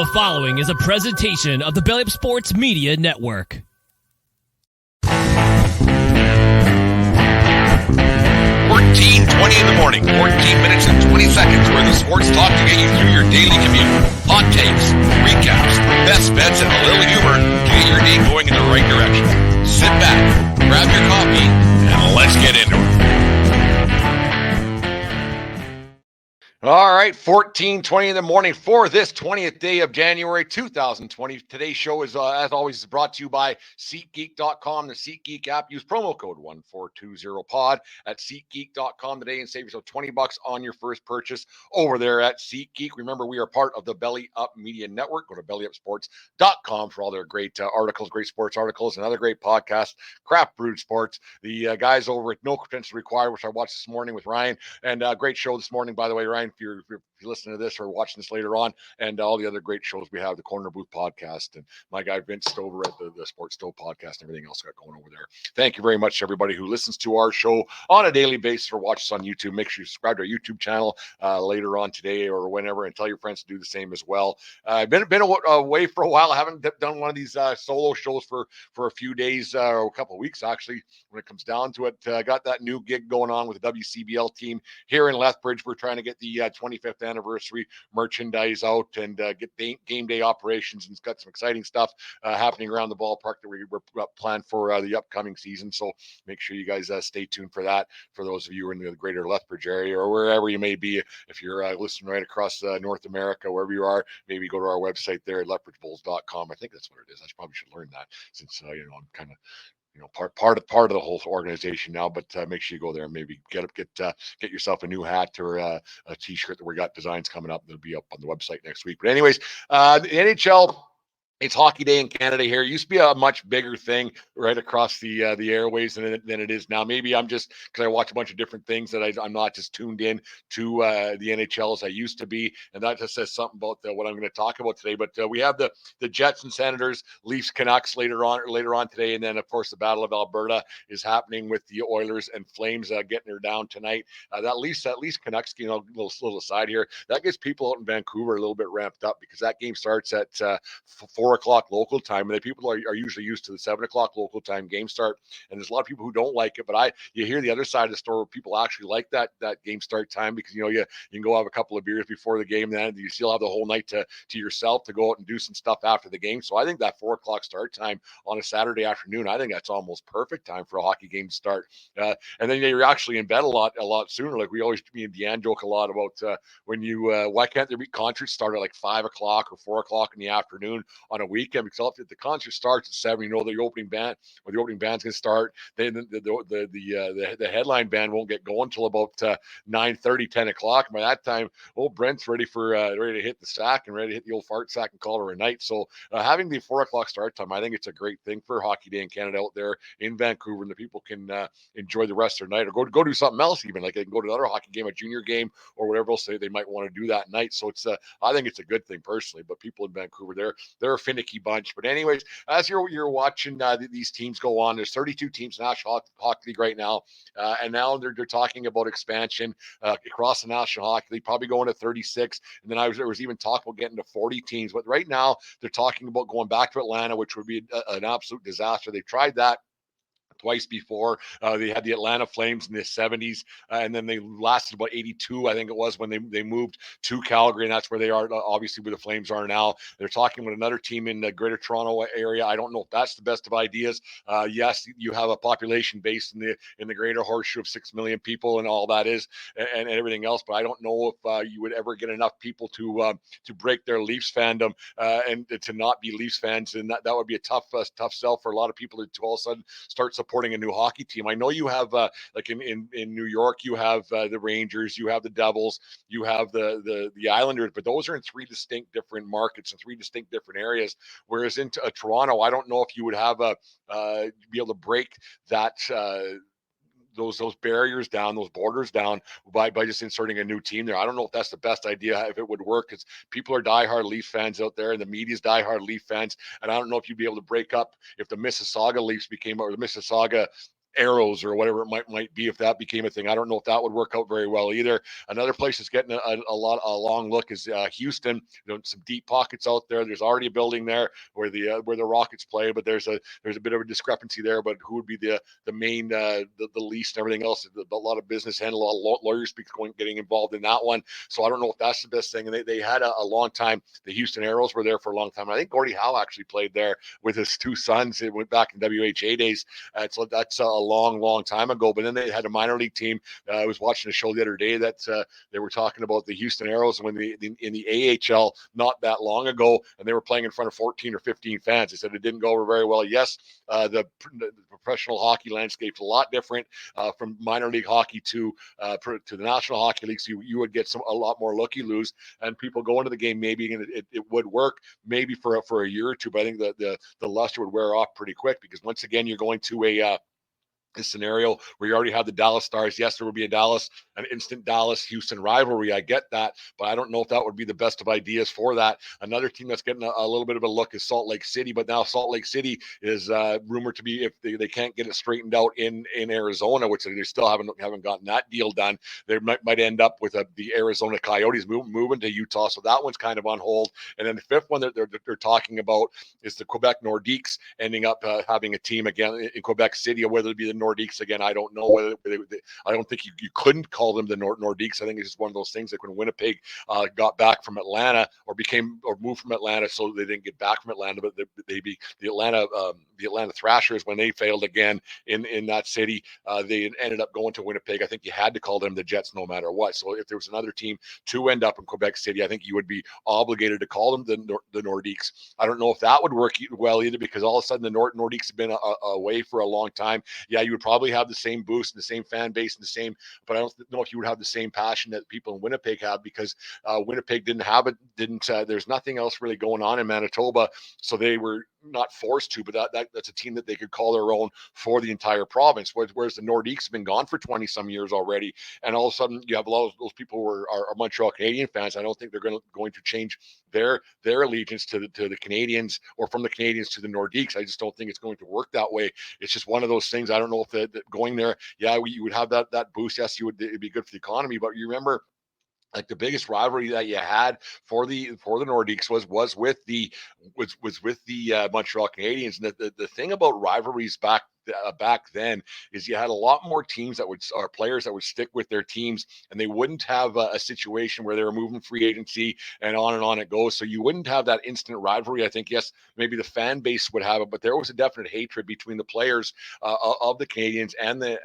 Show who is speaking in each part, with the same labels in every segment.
Speaker 1: The following is a presentation of the Belly Up Sports Media Network.
Speaker 2: 14:20 in the morning, 14 minutes and 20 seconds where the sports talk to get you through your daily commute. Hot takes, recaps, best bets, and a little humor to get your day going in the right direction. Sit back, grab your coffee, and let's get into it. All right, 14:20 in the morning for this 20th day of January 2020. Today's show is, as always, brought to you by SeatGeek.com, the SeatGeek app. Use promo code 1420POD at SeatGeek.com today and save yourself $20 on your first purchase over there at SeatGeek. Remember, we are part of the Belly Up Media Network. Go to bellyupsports.com for all their great articles, great sports articles, and other great podcasts. Craft Brewed Sports. The guys over at No Credentials Required, which I watched this morning with Ryan, and great show this morning, by the way, Ryan. If you're listening to this or watching this later on, and all the other great shows we have, the Corner Booth podcast, and my guy Vince Stover at the Sports Stove podcast, and everything else got going over there. Thank you very much to everybody who listens to our show on a daily basis or watches on YouTube. Make sure you subscribe to our YouTube channel later on today or whenever, and tell your friends to do the same as well. I've been away for a while. I haven't done one of these solo shows for a few days or a couple of weeks, actually, when it comes down to it. Got that new gig going on with the WCBL team here in Lethbridge. We're trying to get the 25th anniversary merchandise out and get game day operations, and it's got some exciting stuff happening around the ballpark that we're planned for the upcoming season. So make sure you guys stay tuned for that. For those of you who are in the greater Lethbridge area or wherever you may be, if you're listening right across North America, wherever you are, maybe go to our website there at lethbridgebulls.com. I think that's what it is. I probably should learn that since I'm kind of part of the whole organization now, but make sure you go there and maybe get yourself a new hat or a t-shirt that we got designs coming up. That'll be up on the website next week. But anyways, the NHL, it's Hockey Day in Canada here. It used to be a much bigger thing right across the airways than it is now. Maybe I'm just because I watch a bunch of different things that I'm not just tuned in to the NHL as I used to be, and that just says something about what I'm going to talk about today. But we have the Jets and Senators, Leafs, Canucks later on today, and then of course the Battle of Alberta is happening with the Oilers and Flames getting her down tonight. That Leafs Canucks game, a little aside here, that gets people out in Vancouver a little bit ramped up because that game starts at 4:00 local time, and the people are usually used to the 7:00 local time game start. And there's a lot of people who don't like it, but you hear the other side of the story where people actually like that game start time because you can go have a couple of beers before the game, then you still have the whole night to yourself to go out and do some stuff after the game. So I think that 4:00 start time on a Saturday afternoon, I think that's almost perfect time for a hockey game to start. And then you're actually in bed a lot sooner. Like me and Deanne joke a lot about when why can't there be concerts start at like 5:00 or 4:00 in the afternoon on a weekend? Because if the concert starts at 7, the opening band's going to start. Then the headline band won't get going until about 9:30, 10 o'clock. By that time, old Brent's ready to hit the sack and ready to hit the old fart sack and call it a night. So having the 4:00 start time, I think it's a great thing for Hockey Day in Canada out there in Vancouver, and the people can enjoy the rest of their night or go do something else. Even like they can go to another hockey game, a junior game, or whatever else they might want to do that night. So it's I think it's a good thing personally. But people in Vancouver, they're a finicky bunch. But anyways, as you're watching these teams go on, there's 32 teams in National Hockey League right now, and now they're talking about expansion across the National Hockey League, probably going to 36, and then there was even talk about getting to 40 teams. But right now they're talking about going back to Atlanta, which would be an absolute disaster. They've tried that twice before. They had the Atlanta Flames in the 70s, and then they lasted about 82, I think it was, when they moved to Calgary, and that's where they are, obviously, where the Flames are now. They're talking with another team in the Greater Toronto area. I don't know if that's the best of ideas. Yes, you have a population base in the Greater Horseshoe of 6 million people and all that is, and everything else, but I don't know if you would ever get enough people to break their Leafs fandom and to not be Leafs fans, and that would be a tough sell for a lot of people to all of a sudden start supporting a new hockey team. I know you have like in New York, you have the Rangers, you have the Devils, you have the Islanders, but those are in 3 distinct different markets and 3 distinct different areas. Whereas in Toronto, I don't know if you would have be able to break that those barriers down, those borders down by just inserting a new team there. I don't know if that's the best idea, if it would work, because people are diehard Leaf fans out there and the media's diehard Leaf fans. And I don't know if you'd be able to break up if the Mississauga Leafs became, or the Mississauga Arrows or whatever it might be if that became a thing. I don't know if that would work out very well either. Another place that's getting a long look is Houston. Some deep pockets out there. There's already a building there where the Rockets play, but there's a bit of a discrepancy there. But who would be the main the lease and everything else? A lot of business handle, a lot of lawyers getting involved in that one. So I don't know if that's the best thing. And they had a long time. The Houston Arrows were there for a long time. I think Gordie Howe actually played there with his two sons. It went back in WHA days. So that's a long time ago. But then they had a minor league team. I was watching a show the other day that they were talking about the Houston Arrows when in the AHL not that long ago, and they were playing in front of 14 or 15 fans. They said it didn't go over very well. Yes, the professional hockey landscape is a lot different from minor league hockey to the National Hockey League. So you would get a lot more looky-loos, and people go into the game maybe, and it would work maybe for a year or two. But I think the luster would wear off pretty quick, because once again you're going to a scenario where you already have the Dallas Stars. Yes, there would be an instant Dallas-Houston rivalry. I get that, but I don't know if that would be the best of ideas for that. Another team that's getting a little bit of a look is Salt Lake City, but now Salt Lake City is rumored to be, if they can't get it straightened out in Arizona, which they still haven't gotten that deal done, they might end up with the Arizona Coyotes moving to Utah. So that one's kind of on hold. And then the fifth one that they're talking about is the Quebec Nordiques ending up having a team again in Quebec City, or whether it be the Nordiques again. I don't know whether I don't think you couldn't call them the Nordiques. I think it's just one of those things, like when Winnipeg got back from Atlanta or moved from Atlanta, so they didn't get back from Atlanta, but the Atlanta Thrashers, when they failed again in that city, they ended up going to Winnipeg. I think you had to call them the Jets no matter what. So if there was another team to end up in Quebec City, I think you would be obligated to call them the Nordiques. I don't know if that would work well either, because all of a sudden the Nordiques have been away for a long time. Yeah, you would probably have the same boost and the same fan base and but I don't know if you would have the same passion that people in Winnipeg have, because Winnipeg didn't have it. There's nothing else really going on in Manitoba, so they were not forced to. But that's a team that they could call their own for the entire province. Whereas the Nordiques have been gone for 20 some years already, and all of a sudden you have a lot of those people who are Montreal Canadian fans. I don't think they're going to change their allegiance to the Canadians, or from the Canadians to the Nordiques. I just don't think it's going to work that way. It's just one of those things. I don't know if going there, yeah, you would have that boost. Yes, it'd be good for the economy. But you remember, like, the biggest rivalry that you had for the Nordiques was with the Montreal Canadiens. And the thing about rivalries back then is you had a lot more teams or players that would stick with their teams, and they wouldn't have a situation where they were moving free agency and on it goes. So you wouldn't have that instant rivalry. I think, yes, maybe the fan base would have it, but there was a definite hatred between the players of the Canadiens and the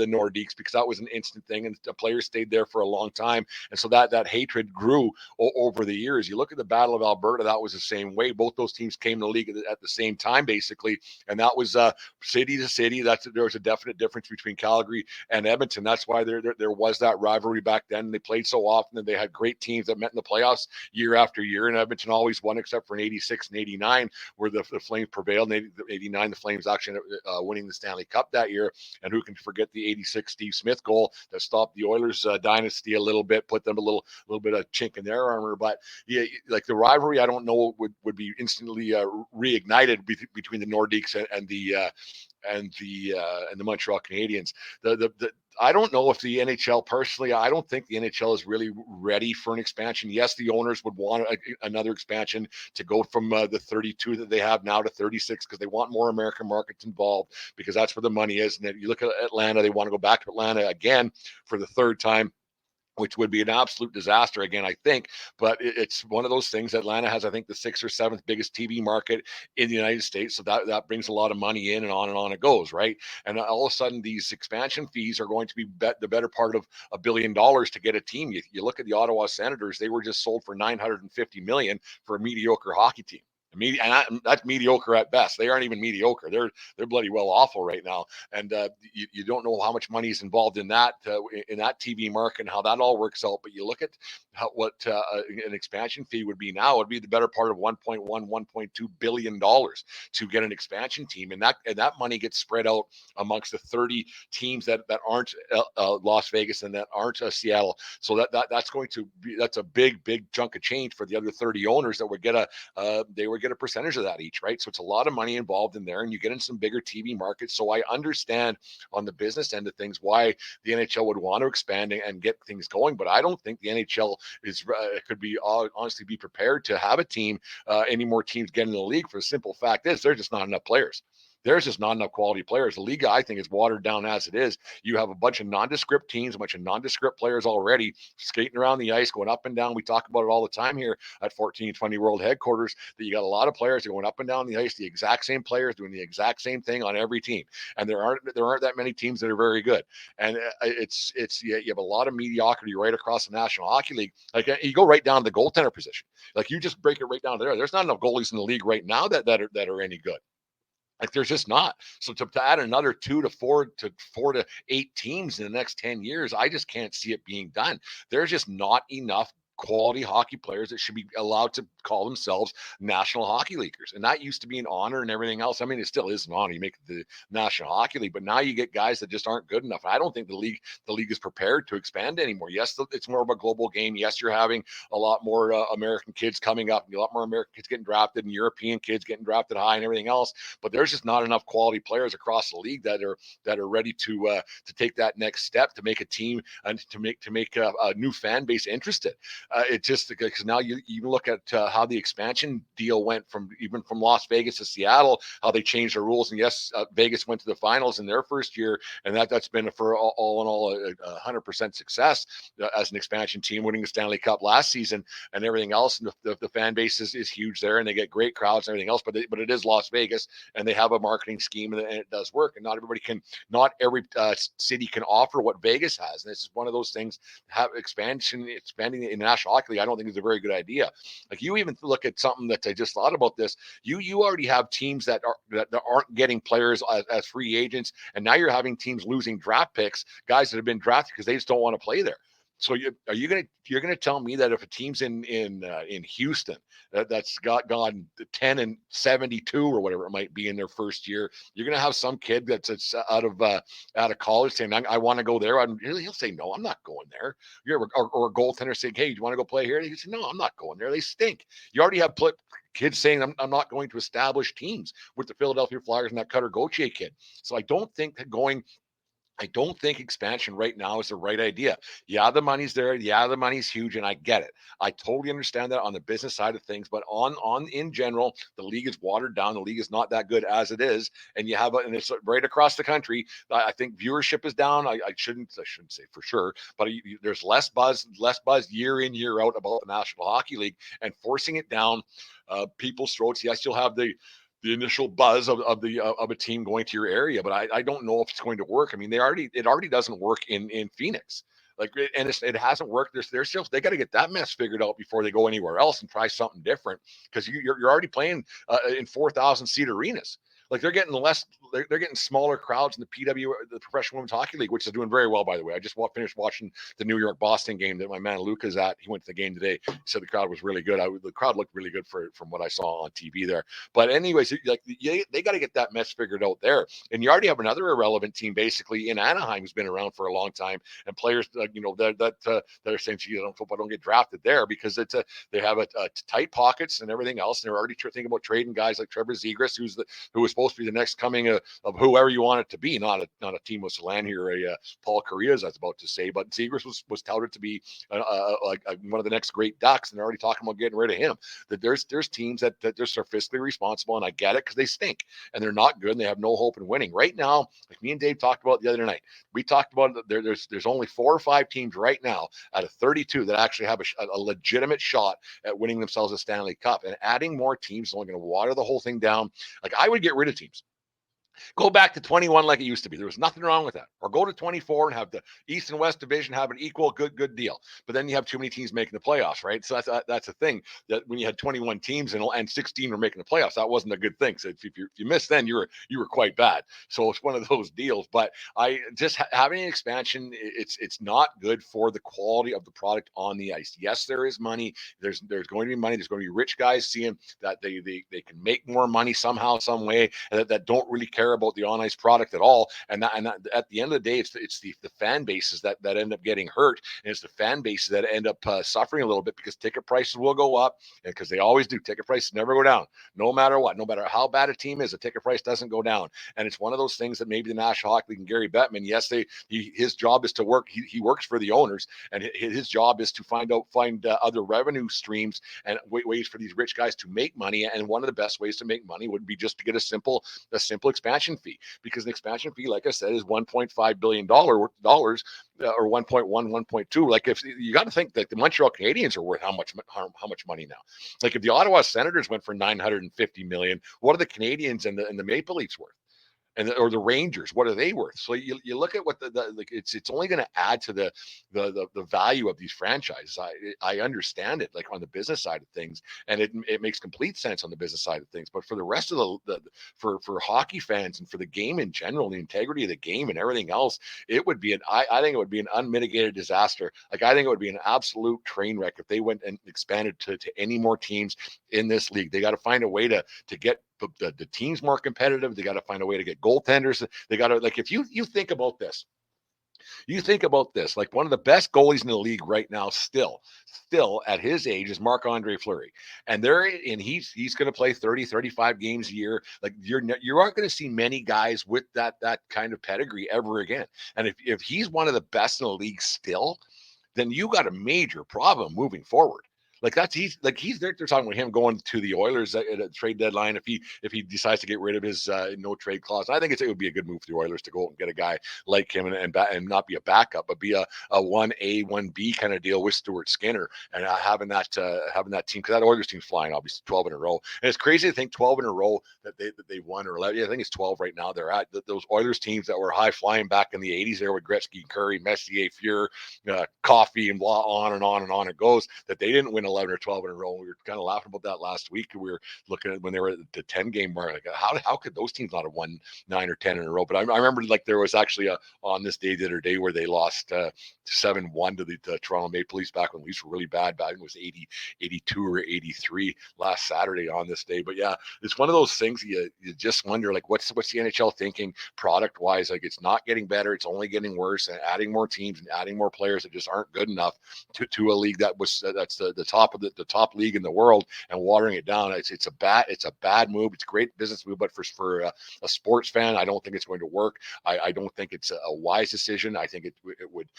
Speaker 2: Nordiques, because that was an instant thing, and the players stayed there for a long time. And so that hatred grew over the years. You look at the Battle of Alberta, that was the same way. Both those teams came to the league at the same time, basically, and that was city to city. There was a definite difference between Calgary and Edmonton. That's why there was that rivalry back then. They played so often, and they had great teams that met in the playoffs year after year. And Edmonton always won, except for in '86 and '89, where the Flames prevailed. In '89, the Flames actually ended up winning the Stanley Cup that year. And who can forget the '86 Steve Smith goal that stopped the Oilers dynasty a little bit, put them a little bit of chink in their armor. But yeah, like the rivalry, I don't know would be instantly reignited between the Nordiques and the Montreal Canadiens. I don't know if the NHL, personally, I don't think the NHL is really ready for an expansion. Yes, the owners would want another expansion to go from the 32 that they have now to 36, because they want more American markets involved, because that's where the money is. And if you look at Atlanta, they want to go back to Atlanta again for the third time, which would be an absolute disaster again, I think. But it's one of those things. Atlanta has, I think, the 6th or 7th biggest TV market in the United States. So that brings a lot of money in, and on it goes, right? And all of a sudden, these expansion fees are going to be the better part of $1 billion to get a team. You look at the Ottawa Senators, they were just sold for $950 million for a mediocre hockey team. And that's mediocre at best. They aren't even mediocre. They're bloody well awful right now. And you don't know how much money is involved in that TV market and how that all works out. But you look at what an expansion fee would be now. It'd be the better part of $1.2 billion to get an expansion team, and that money gets spread out amongst the 30 teams that aren't Las Vegas and that aren't Seattle. So that's a big chunk of change for the other 30 owners that would get get a percentage of that each, right? So it's a lot of money involved in there, and you get in some bigger TV markets. So I understand on the business end of things why the NHL would want to expand and get things going, but I don't think the NHL is could be honestly be prepared to have a team, any more teams get in the league. For the simple fact is there's just not enough players. There's just not enough quality players. The league, I think, is watered down as it is. You have a bunch of nondescript teams, a bunch of nondescript players already skating around the ice, going up and down. We talk about it all the time here at 1420 World Headquarters, that you got a lot of players going up and down the ice, the exact same players doing the exact same thing on every team. And there aren't that many teams that are very good. And it's you have a lot of mediocrity right across the National Hockey League. Like you go right down to the goaltender position. Like you just break it right down to there. There's not enough goalies in the league right now that are any good. Like there's just not. So to add another 2 to 4 to 8 teams in the next 10 years, I just can't see it being done. There's just not enough quality hockey players that should be allowed to call themselves National Hockey Leaguers. And that used to be an honor and everything else. I mean, it still is an honor. You make the National Hockey League, but now you get guys that just aren't good enough. I don't think the league is prepared to expand anymore. Yes, it's more of a global game. Yes, you're having a lot more American kids coming up, and a lot more American kids getting drafted, and European kids getting drafted high, and everything else. But there's just not enough quality players across the league that are ready to take that next step, to make a team and to make a new fan base interested. It just because now you look at how the expansion deal went from Las Vegas to Seattle, how they changed the rules, and yes, Vegas went to the finals in their first year, and that's been for all in all a 100% success as an expansion team, winning the Stanley Cup last season and everything else. And the fan base is huge there, and they get great crowds and everything else. But it is Las Vegas, and they have a marketing scheme, and it does work. And not every city can offer what Vegas has, and this is one of those things. Expanding in the National Hockey League, I don't think is a very good idea. Like you even look at something that I just thought about this. You already have teams that aren't getting players as free agents, and now you're having teams losing draft picks, guys that have been drafted because they just don't want to play there. So you're gonna tell me that if a team's in Houston that's gone 10-72 or whatever it might be in their first year, you're gonna have some kid that's out of college saying I want to go there. He'll say no, I'm not going there. Or a goaltender saying, hey, do you want to go play here? And he say no, I'm not going there. They stink. You already have kids saying I'm not going to establish teams with the Philadelphia Flyers and that Cutter Gauthier kid. So I don't think expansion right now is the right idea. Yeah, the money's there. Yeah, the money's huge, and I get it. I totally understand that on the business side of things, but on in general, the league is watered down. The league is not that good as it is, and and it's right across the country. I think viewership is down. I shouldn't say for sure, but there's less buzz year in year out about the National Hockey League, and forcing it down people's throats. Yes, you'll have the initial buzz of a team going to your area, but I don't know if it's going to work. I mean, it already doesn't work in Phoenix. And it hasn't worked. They got to get that mess figured out before they go anywhere else and try something different, because you're already playing in 4,000 seat arenas. Like they're getting smaller crowds in the the Professional Women's Hockey League, which is doing very well, by the way. I just finished watching the New York Boston game that my man Luca's at. He went to the game today. He said the crowd was really good. The crowd looked really good from what I saw on TV there. But anyways, they got to get that mess figured out there. And you already have another irrelevant team basically in Anaheim who's been around for a long time, and players that are saying, "Gee, football don't get drafted there," because they have a tight pockets and everything else, and they're already thinking about trading guys like Trevor Zegras, who was supposed to be the next coming of whoever you want it to be, not a Timo Solani or a Paul Kariya, as I was about to say. But Zegras was touted to be like one of the next great Ducks, and they're already talking about getting rid of him. That there's teams that just are fiscally responsible, and I get it, because they stink and they're not good and they have no hope in winning. Right now, like me and Dave talked about the other night, we talked about there's only 4 or 5 teams right now out of 32 that actually have a legitimate shot at winning themselves a Stanley Cup. And adding more teams is only going to water the whole thing down. Like I would get rid of teams. Go back to 21 like it used to be. There was nothing wrong with that. Or go to 24 and have the East and West division have an equal good deal. But then you have too many teams making the playoffs, right? So that's a thing, that when you had 21 teams and 16 were making the playoffs, that wasn't a good thing. So if you missed, then you were quite bad. So it's one of those deals. But I just having an expansion, it's not good for the quality of the product on the ice. Yes, there is money. There's going to be money. There's going to be rich guys seeing that they can make more money somehow, some way, and that don't really care care about the on ice product at all. And at the end of the day, it's the fan bases that end up getting hurt, and it's the fan bases that end up suffering a little bit because ticket prices will go up, because they always do. Ticket prices never go down, no matter what, no matter how bad a team is. A ticket price doesn't go down, and it's one of those things that maybe the National Hockey League and Gary Bettman, yes, his job is to work. He works for the owners, and his job is to find other revenue streams and ways for these rich guys to make money. And one of the best ways to make money would be just to get a simple expansion fee, because an expansion fee, like I said, is $1.5 billion or 1.1, 1.2. Like, if you got to think that the Montreal Canadiens are worth how much money now? Like, if the Ottawa Senators went for $950 million, what are the Canadiens and the Maple Leafs worth? Or the Rangers, what are they worth? So you look at what like it's only going to add to the value of these franchises. I understand it, like, on the business side of things, and it makes complete sense on the business side of things. But for the rest of for hockey fans and for the game in general, the integrity of the game and everything else, it would be I think it would be an unmitigated disaster. Like, I think it would be an absolute train wreck if they went and expanded to any more teams in this league. They got to find a way to get the teams more competitive. They got to find a way to get goaltenders. They got to, like, if you think about this, like, one of the best goalies in the league right now, still at his age, is Marc-Andre Fleury. And he's going to play 30, 35 games a year. Like, you aren't going to see many guys with that kind of pedigree ever again. And if he's one of the best in the league still, then you got a major problem moving forward. Like, he's they're talking about him going to the Oilers at a trade deadline if he decides to get rid of his no trade clause. I think it would be a good move for the Oilers to go and get a guy like him and not be a backup, but be a 1A 1B kind of deal with Stuart Skinner, and having that team, because that Oilers team's flying, obviously 12 in a row, and it's crazy to think 12 in a row that they won, or 11. I think it's 12 right now. They're at those Oilers teams that were high flying back in the 80s there with Gretzky, Curry, Messier, Fuhr, Coffey, and blah, on and on and on it goes, that they didn't win 11 or 12 in a row. We were kind of laughing about that last week. We were looking at when they were at the 10 game mark, like, how could those teams not have won 9 or 10 in a row? But I remember, like, there was actually on this day the other day where they lost 7-1 to the Toronto Maple Leafs back when the Leafs were really bad. Back it was 82 or 83 last Saturday on this day. But yeah, it's one of those things you just wonder, like, what's the NHL thinking product wise? Like, it's not getting better, it's only getting worse, and adding more teams and adding more players that just aren't good enough to a league that's the top of the top league in the world, and watering it down. It's a bad move. It's a great business move, but for a sports fan, I don't think it's going to work. I don't think it's a wise decision. I think it would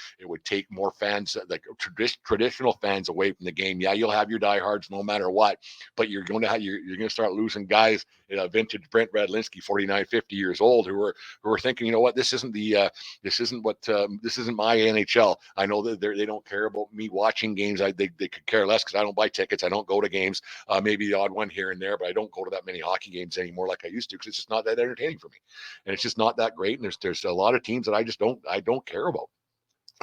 Speaker 2: take more fans, like traditional fans, away from the game. Yeah, you'll have your diehards no matter what, but you're going to start losing guys, vintage Brent Radlinski, 49, 50 years old, who are thinking, you know what, this isn't my NHL. I know that they don't care about me watching games. They could care less, because I don't buy tickets. I don't go to games. Maybe the odd one here and there, but I don't go to that many hockey games anymore like I used to, because it's just not that entertaining for me, and it's just not that great. And there's a lot of teams that I don't care about.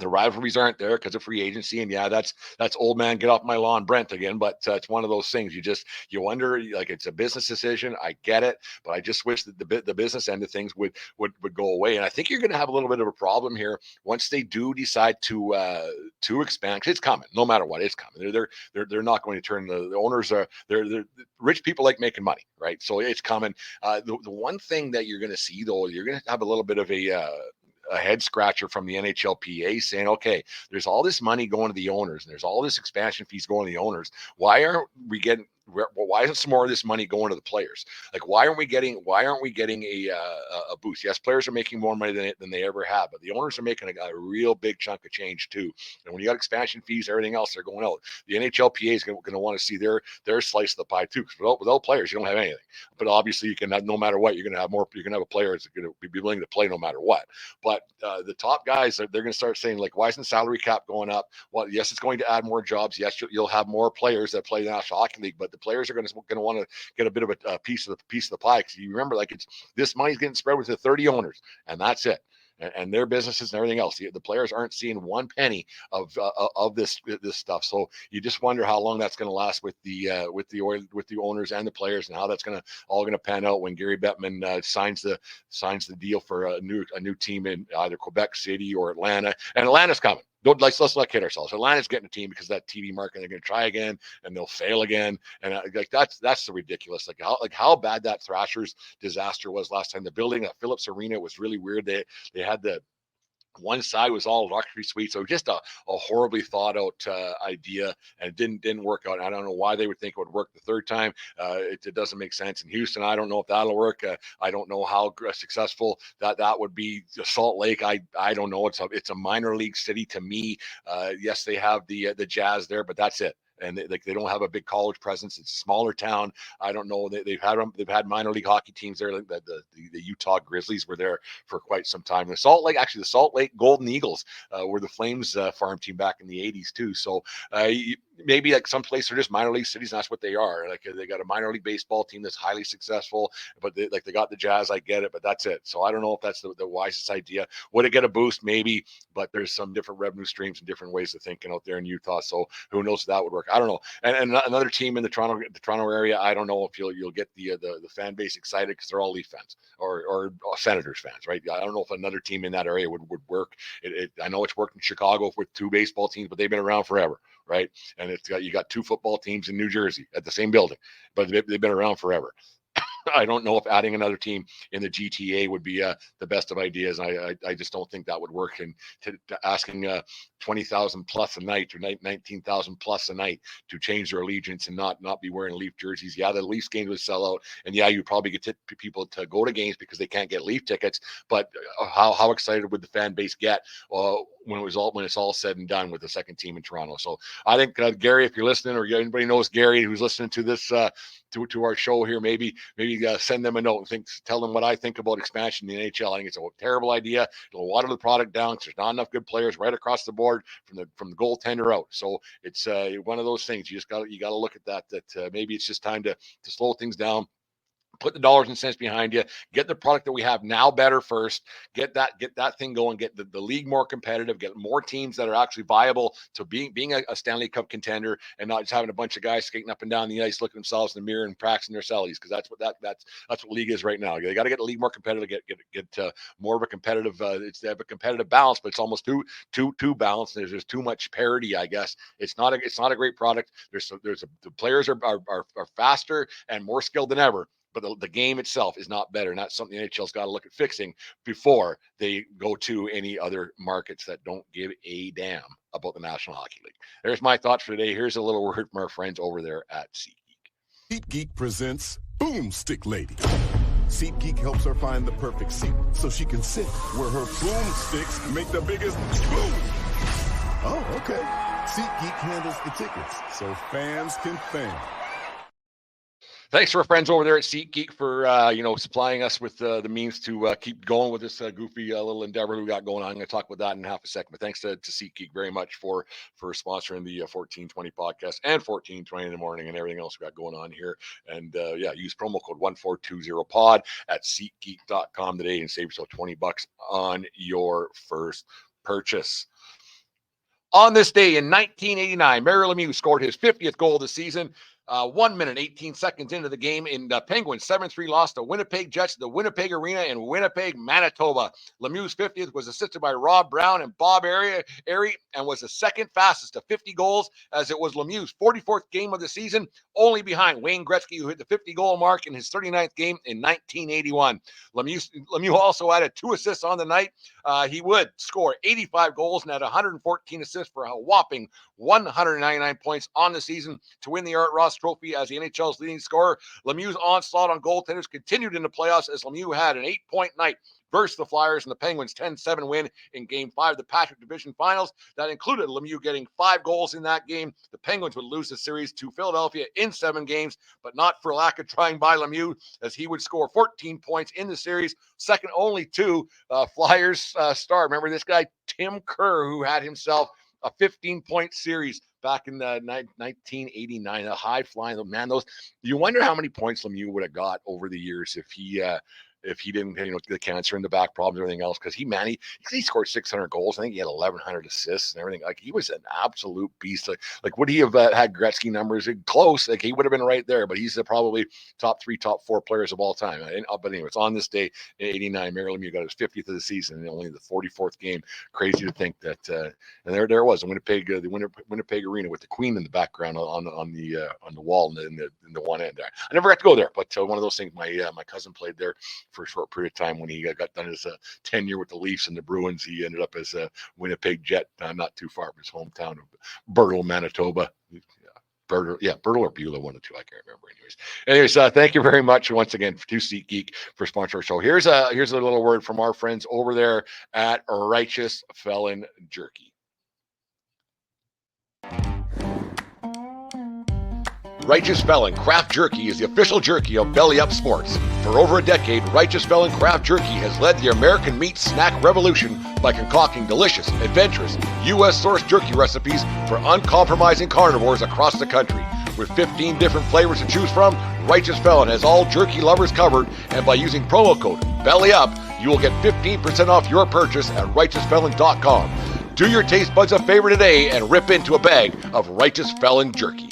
Speaker 2: The rivalries aren't there because of free agency, and yeah, that's old man get off my lawn Brent again. But it's one of those things you wonder, like, it's a business decision. I get it, but I just wish that the business end of things would go away. And I think you're going to have a little bit of a problem here once they do decide to expand. Cause it's coming, no matter what, it's coming. They're not going to turn the owners are they're rich people like making money, right? So it's coming. The one thing that you're going to see, though, you're going to have a little bit of a head scratcher from the NHLPA saying, okay, there's all this money going to the owners and there's all this expansion fees going to the owners. Why isn't some more of this money going to the players? Like, why aren't we getting a boost? Yes, players are making more money than they ever have, but the owners are making a real big chunk of change too. And when you got expansion fees, everything else, they're going out. The NHLPA is going to want to see their slice of the pie too, because without players, you don't have anything. But obviously, you can have, no matter what, you're going to have more. You can have a player that's going to be willing to play no matter what. But the top guys, they're going to start saying, like, why isn't the salary cap going up? Well, yes, it's going to add more jobs. Yes, you'll have more players that play the National Hockey League, but the players are going to want to get a bit of a piece of the pie, because you remember, like, this money's getting spread with the 30 owners, and that's it. And their businesses and everything else. The players aren't seeing one penny of this stuff. So you just wonder how long that's going to last with the owners and the players, and how that's all going to pan out when Gary Bettman signs the deal for a new team in either Quebec City or Atlanta. And Atlanta's coming. let's not kid ourselves. Atlanta's getting a team because of that TV market. They're going to try again and they'll fail again. And like that's the ridiculous. Like how bad that Thrashers disaster was last time. The building at Phillips Arena was really weird. They had the one side was all luxury suites, so just a horribly thought out idea, and it didn't work out. I don't know why they would think it would work the third time. It doesn't make sense in Houston. I don't know if that'll work. I don't know how successful that would be. Salt Lake, I don't know. It's a minor league city to me. Yes, they have the Jazz there, but that's it. And they don't have a big college presence. It's a smaller town. I don't know. They've had minor league hockey teams there. Like the Utah Grizzlies were there for quite some time. The Salt Lake Golden Eagles were the Flames farm team back in the 80s too. So maybe like some places are just minor league cities, and that's what they are. Like they got a minor league baseball team that's highly successful, but they got the Jazz. I get it, but that's it. So I don't know if that's the wisest idea. Would it get a boost? Maybe, but there's some different revenue streams and different ways of thinking out there in Utah. So who knows if that would work? I don't know. And another team in the Toronto area, I don't know if you'll get the fan base excited because they're all Leaf fans or Senators fans, right? I don't know if another team in that area would work. I know it's worked in Chicago with two baseball teams, but they've been around forever, right? And you got two football teams in New Jersey at the same building, but they've been around forever. I don't know if adding another team in the GTA would be the best of ideas. I just don't think that would work. And to asking 20,000 plus a night or 19,000 plus a night to change their allegiance and not be wearing Leaf jerseys. Yeah, the Leafs games would sell out, and yeah, you probably get people to go to games because they can't get Leaf tickets. But how excited would the fan base get when it's all said and done with the second team in Toronto? So I think Gary, if you're listening, or anybody knows Gary who's listening to this to our show here, maybe send them a note and tell them what I think about expansion in the NHL. I think it's a terrible idea. It'll water the product down because there's not enough good players right across the board from the goaltender out. So it's one of those things. You got to look at that maybe it's just time to slow things down. Put the dollars and cents behind you. Get the product that we have now better first. Get that thing going. Get the league more competitive. Get more teams that are actually viable to being a Stanley Cup contender, and not just having a bunch of guys skating up and down the ice, looking themselves in the mirror and practicing their sellies. Because that's what league is right now. They got to get the league more competitive. Get more of a competitive. It's they have a competitive balance, but it's almost too balanced. There's too much parity. I guess it's not a great product. The players are faster and more skilled than ever. But the game itself is not better. And that's something the NHL's got to look at fixing before they go to any other markets that don't give a damn about the National Hockey League. There's my thoughts for today. Here's a little word from our friends over there at SeatGeek.
Speaker 3: SeatGeek presents Boomstick Lady. SeatGeek helps her find the perfect seat so she can sit where her boomsticks make the biggest boom. Oh, okay. SeatGeek handles the tickets so fans can fan.
Speaker 2: Thanks to our friends over there at SeatGeek for supplying us with the means to keep going with this goofy little endeavor we got going on. I'm going to talk about that in half a second. But thanks to SeatGeek very much for sponsoring the 1420 podcast and 1420 in the morning and everything else we got going on here. And use promo code 1420pod at SeatGeek.com today and save yourself $20 on your first purchase. On this day in 1989, Mario Lemieux scored his 50th goal of the season. 1 minute, 18 seconds into the game, in the Penguins 7-3 loss to Winnipeg Jets at the Winnipeg Arena in Winnipeg, Manitoba. Lemieux's 50th was assisted by Rob Brown and Bob Airy and was the second fastest to 50 goals, as it was Lemieux's 44th game of the season, only behind Wayne Gretzky, who hit the 50-goal mark in his 39th game in 1981. Lemieux also added 2 assists on the night. He would score 85 goals and had 114 assists for a whopping 199 points on the season to win the Art Ross Trophy as the NHL's leading scorer. Lemieux's onslaught on goaltenders continued in the playoffs as Lemieux had an 8-point night versus the Flyers in the Penguins' 10-7 win in Game 5 of the Patrick Division Finals. That included Lemieux getting 5 goals in that game. The Penguins would lose the series to Philadelphia in 7 games, but not for lack of trying by Lemieux, as he would score 14 points in the series, second only to Flyers star. Remember this guy, Tim Kerr, who had himself a 15-point series back in 1989, a high flying man. You wonder how many points Lemieux would have got over the years if he if he didn't, the cancer in the back problems, everything else, because he scored 600 goals. I think he had 1,100 assists and everything. Like, he was an absolute beast. Like would he have had Gretzky numbers? Close. Like, he would have been right there, but he's probably top 3, top 4 players of all time. But anyways, on this day in '89, Mario Lemieux got his 50th of the season and only the 44th game. Crazy to think that. And there it was in Winnipeg, the Winnipeg Arena with the Queen in the background on the wall in the one end there. I never got to go there, but one of those things. My cousin played there for a short period of time when he got done his tenure with the Leafs and the Bruins. He ended up as a Winnipeg Jet, not too far from his hometown of Bertle, Manitoba. Bertle or Beulah, one of the two. I can't remember. Anyways, thank you very much once again to SeatGeek for sponsoring our show. Here's a little word from our friends over there at Righteous Felon Jerky. Righteous Felon Craft Jerky is the official jerky of Belly Up Sports. For over a decade, Righteous Felon Craft Jerky has led the American meat snack revolution by concocting delicious, adventurous, U.S.-sourced jerky recipes for uncompromising carnivores across the country. With 15 different flavors to choose from, Righteous Felon has all jerky lovers covered, and by using promo code BELLYUP, you will get 15% off your purchase at righteousfelon.com. Do your taste buds a favor today and rip into a bag of Righteous Felon Jerky.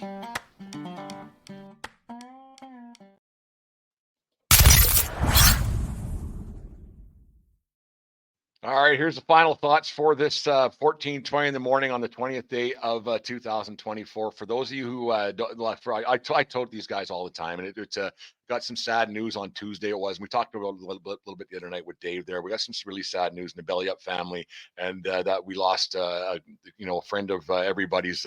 Speaker 2: All right, here's the final thoughts for this 14:20 in the morning on the 20th day of 2024. For those of you who don't, I told these guys all the time, and it's got some sad news on Tuesday. It was. We talked about a little bit the other night with Dave there. We got some really sad news in the Belly Up family, and that we lost, a friend of everybody's.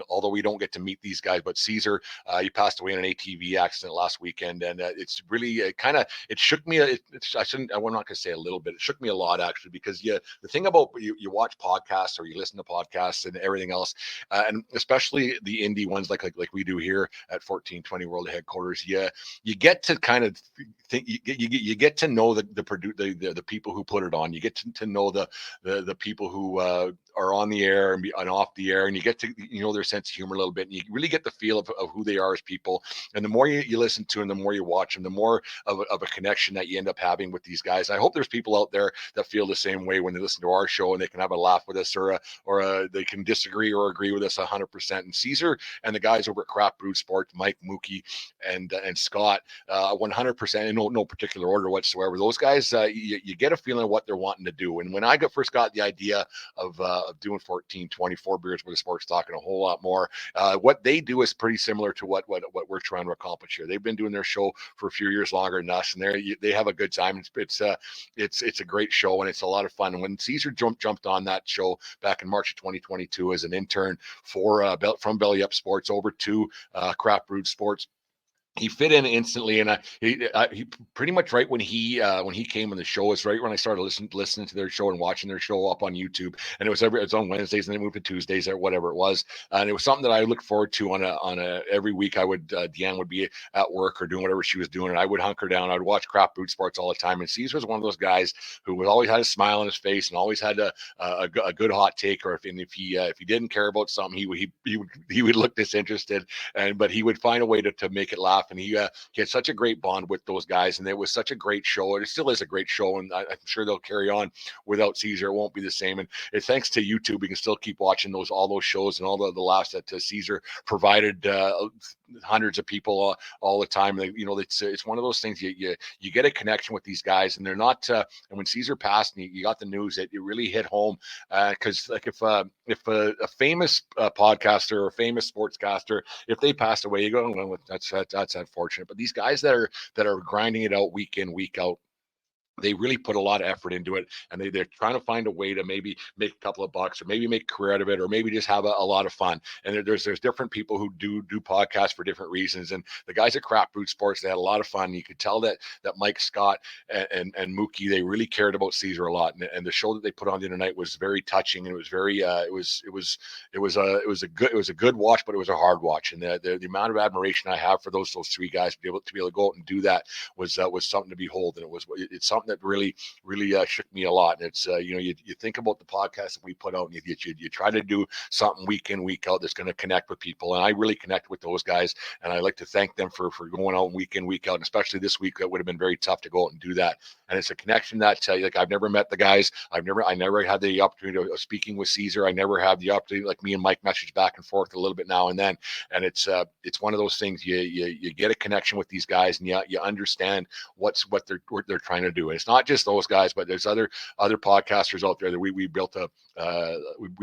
Speaker 2: Although we don't get to meet these guys, but Cesar, he passed away in an ATV accident last weekend, and it's really it shook me. I'm not going to say a little bit. It shook me a lot, actually, because the thing about you watch podcasts or you listen to podcasts and everything else, and especially the indie ones like we do here at 1420 World Headquarters, you get to kind of think, you get to know the people who put it on. You get to know the people who are on the air and off the air, and you get to their sense of humor a little bit, and you really get the feel of who they are as people. And the more you listen to them, the more you watch them, the more of a connection that you end up having with these guys. I hope there's people out there that feel the same way when they listen to our show, and they can have a laugh with us, or they can disagree or agree with us 100%. And Cesar and the guys over at Craft Brewed Sports, Mike, Mookie, and Scott, 100% in no particular order whatsoever. Those guys, you get a feeling of what they're wanting to do. And when I first got the idea of doing 1424 beers with a sports talk and a whole lot more, what they do is pretty similar to what we're trying to accomplish here. They've been doing their show for a few years longer than us, and they have a good time. It's a great show, and it's a lot of fun. And when Cesar jumped on that show back in March of 2022 as an intern from Belly Up Sports over to Craft Brewed Sports, he fit in instantly, and he pretty much right when he came on the show is right when I started listening to their show and watching their show up on YouTube. And it was on Wednesdays, and then moved to Tuesdays or whatever it was. And it was something that I looked forward to on a every week. Deanne would be at work or doing whatever she was doing, and I would hunker down. I'd watch Craft Brewed Sports all the time. And Cesar was one of those guys who always had a smile on his face and always had a good hot take. Or if he didn't care about something, he would look disinterested, but he would find a way to make it laugh. And he had such a great bond with those guys, and it was such a great show. And it still is a great show, and I'm sure they'll carry on without Cesar. It won't be the same. And thanks to YouTube, we can still keep watching all those shows and all the laughs that Cesar provided hundreds of people all the time. It's one of those things you get a connection with these guys, and they're not. And when Cesar passed, and you got the news, it really hit home, because like if a famous podcaster or a famous sportscaster, if they passed away, you go, well, that's unfortunate. But these guys that are grinding it out week in, week out, they really put a lot of effort into it, and they're trying to find a way to maybe make a couple of bucks, or maybe make a career out of it, or maybe just have a lot of fun. And there's different people who do podcasts for different reasons. And the guys at Craft Brewed Sports, they had a lot of fun. You could tell that Mike, Scott, and Mookie, they really cared about Cesar a lot. And the show that they put on the other night was very touching, and it was very it was a good watch, but it was a hard watch. And the amount of admiration I have for those three guys to be able to go out and do that was something to behold. And it's something something that really shook me a lot. And it's you think about the podcast that we put out, and you try to do something week in, week out that's going to connect with people. And I really connect with those guys, and I like to thank them for going out week in, week out. And especially this week, that would have been very tough to go out and do that. And it's a connection that like I've never met the guys. I never had the opportunity of speaking with Cesar. I never had the opportunity, like me and Mike message back and forth a little bit now and then. And it's one of those things, you get a connection with these guys, and you understand what they're trying to do. And it's not just those guys, but there's other podcasters out there that we built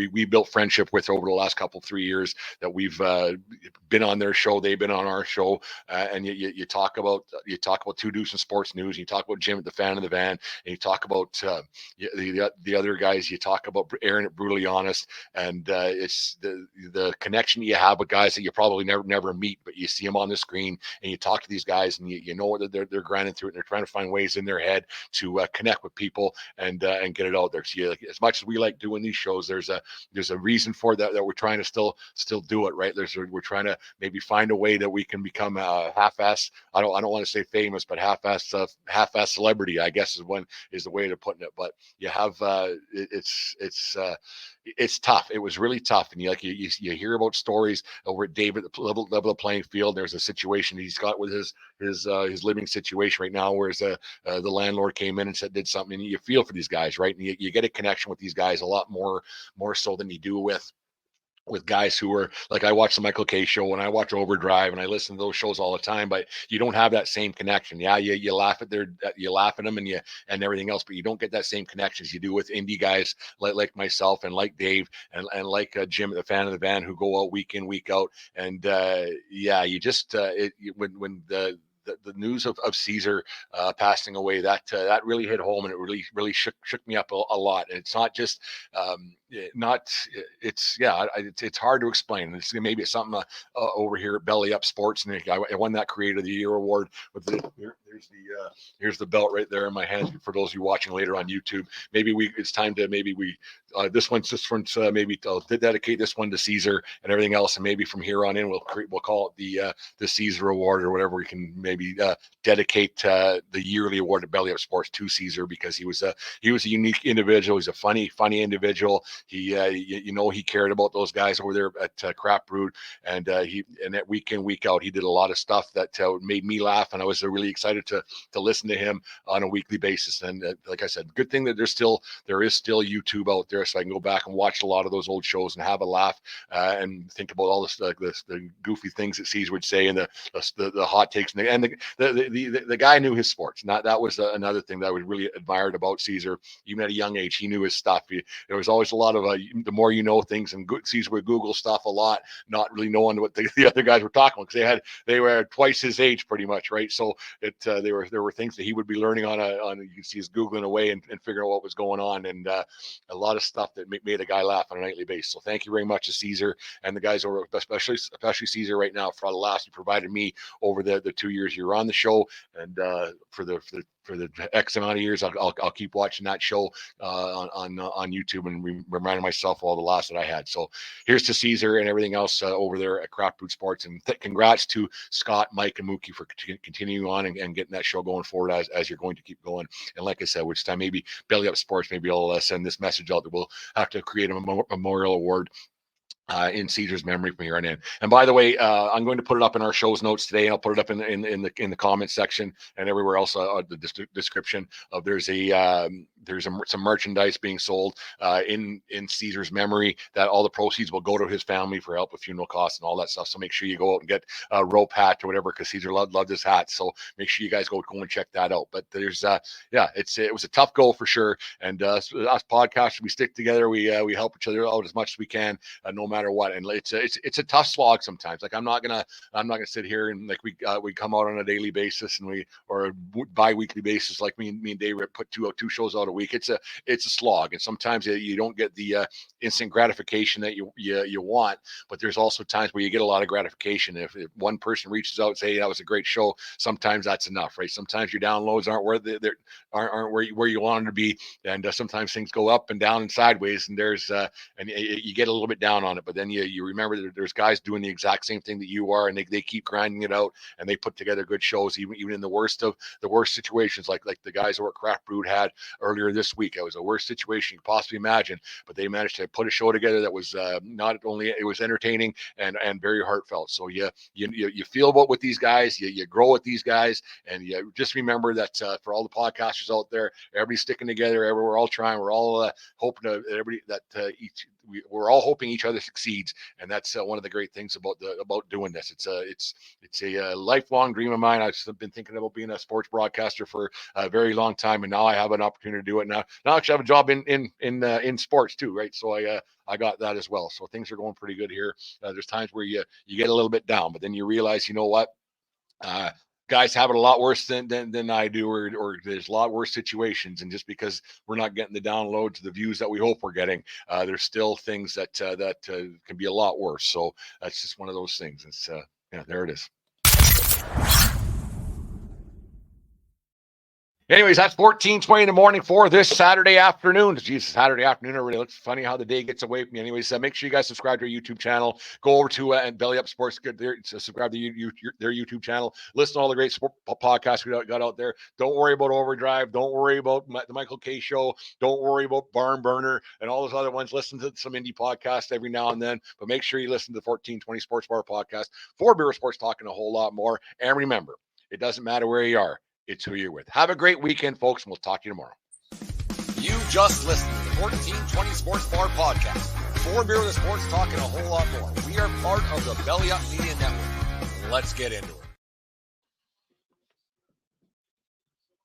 Speaker 2: we built friendship with over the last 3 years, that we've been on their show, they've been on our show, and you talk about Two Deuce and Sports News, and you talk about Jim at the Fan of the Van, and you talk about the other guys, you talk about Aaron at Brutally Honest, and it's the connection you have with guys that you probably never meet, but you see them on the screen, and you talk to these guys, and you know that they're grinding through it, and they're trying to find ways in their head to connect with people and get it out there. So as much as we like doing these shows, there's a reason for that we're trying to still do it, right? We're trying to maybe find a way that we can become a half-ass, I don't want to say famous, but half-ass celebrity, I guess is the way to putting it. But you have it's tough. It was really tough. And you hear about stories over at David, level the playing field. There's a situation he's got with his living situation right now, whereas the landlord came in and did something, and you feel for these guys, right? And you get a connection with these guys a lot more so than you do with guys who are like, I watch the Michael K show and I watch Overdrive and I listen to those shows all the time, but you don't have that same connection. Yeah, you laugh at them and everything else, but you don't get that same connections you do with indie guys like myself and like Dave and like Jim at the Fan of the Van, who go out week in, week out. And you just when the news of Cesar passing away, that really hit home, and it really shook me up a lot. And it's not just it's hard to explain. Maybe it's something over here at Belly Up Sports, and I won that Creator of the Year award with here's the belt right there in my hands for those of you watching later on YouTube. It's time to this one's maybe I'll dedicate this one to Cesar and everything else, and maybe from here on in we'll call it the Cesar Award, or whatever. We can maybe dedicate the yearly award at Belly Up Sports to Cesar, because he was a unique individual. He's a funny individual. He he cared about those guys over there at Craft Brewed, and that week in, week out, he did a lot of stuff that made me laugh, and I was really excited to listen to him on a weekly basis. And like I said, good thing that there is still YouTube out there, so I can go back and watch a lot of those old shows and have a laugh and think about all the goofy things that Cesar would say, and the hot takes, and the guy knew his sports. That was another thing that I really admired about Cesar. Even at a young age, he knew his stuff. There was always a lot of the more you know things, and Cesar would Google stuff a lot, not really knowing what the other guys were talking about, because they were twice his age pretty much, right? So there were things that he would be learning on you can see his Googling away and figuring out what was going on, and a lot of stuff that made a guy laugh on a nightly basis. So thank you very much to Cesar and the guys over, especially Cesar right now, for all the laughs you provided me over the 2 years you were on the show, and for the X amount of years, I'll keep watching that show on YouTube and reminding myself of all the laughs that I had. So here's to Cesar and everything else over there at Craft Brewed Sports, and congrats to Scott, Mike, and Mookie for continuing on and getting that show going forward as you're going to keep going. And like I said, which time maybe Belly Up Sports, maybe I'll send this message out that we'll have to create a memorial award in Cesar's memory from here on in. And by the way, I'm going to put it up in our show's notes today. I'll put it up in the comment section and everywhere else, the description of there's some merchandise being sold in Cesar's memory, that all the proceeds will go to his family for help with funeral costs and all that stuff. So make sure you go out and get a rope hat or whatever, because Cesar loved his hat. So make sure you guys go and check that out. But there's it was a tough goal for sure. And us podcasters, we stick together. We help each other out as much as we can, no matter what. And it's a tough slog sometimes. Like I'm not gonna sit here and like we come out on a daily basis or a bi-weekly basis, like me and Dave put two shows out a week. It's a slog, and sometimes you don't get the instant gratification that you want, but there's also times where you get a lot of gratification. If one person reaches out and say, hey, that was a great show, sometimes that's enough, right? Sometimes your downloads aren't where you want them to be, and sometimes things go up and down and sideways, and you get a little bit down on it. But then you remember that there's guys doing the exact same thing that you are, and they keep grinding it out, and they put together good shows, even in the worst situations, like the guys over at Craft Brewed had earlier this week. It was the worst situation you could possibly imagine, but they managed to put a show together that was not only, it was entertaining and very heartfelt. So you feel about with these guys, you grow with these guys, and you just remember that for all the podcasters out there, everybody's sticking together. We're all trying. We're all hoping to everybody that we're all hoping each other succeeds, and that's one of the great things about doing this. It's a lifelong dream of mine. I've been thinking about being a sports broadcaster for a very long time, and now I have an opportunity to do it. Now I actually have a job in sports too, right? So I got that as well. So things are going pretty good here. There's times where you get a little bit down, but then you realize, you know what? Guys have it a lot worse than I do, or there's a lot worse situations. And just because we're not getting the downloads, the views that we hope we're getting, there's still things that can be a lot worse. So that's just one of those things. It's there it is. Anyways, that's 14:20 in the morning for this Saturday afternoon. Jesus, Saturday afternoon already. It's funny how the day gets away from me. Anyways, make sure you guys subscribe to our YouTube channel. Go over to and Belly Up Sports. Subscribe to their YouTube channel. Listen to all the great sport podcasts we got out there. Don't worry about Overdrive. Don't worry about the Michael K Show. Don't worry about Barn Burner and all those other ones. Listen to some indie podcasts every now and then, but make sure you listen to the 1420 Sports Bar podcast for Beer Sports, talking a whole lot more. And remember, it doesn't matter where you are. It's who you're with. Have a great weekend, folks, and we'll talk to you tomorrow. You just listened to the 1420 Sports Bar podcast. For Beer with Sports, talking a whole lot more. We are part of the Belly Up Media Network. Let's get into it.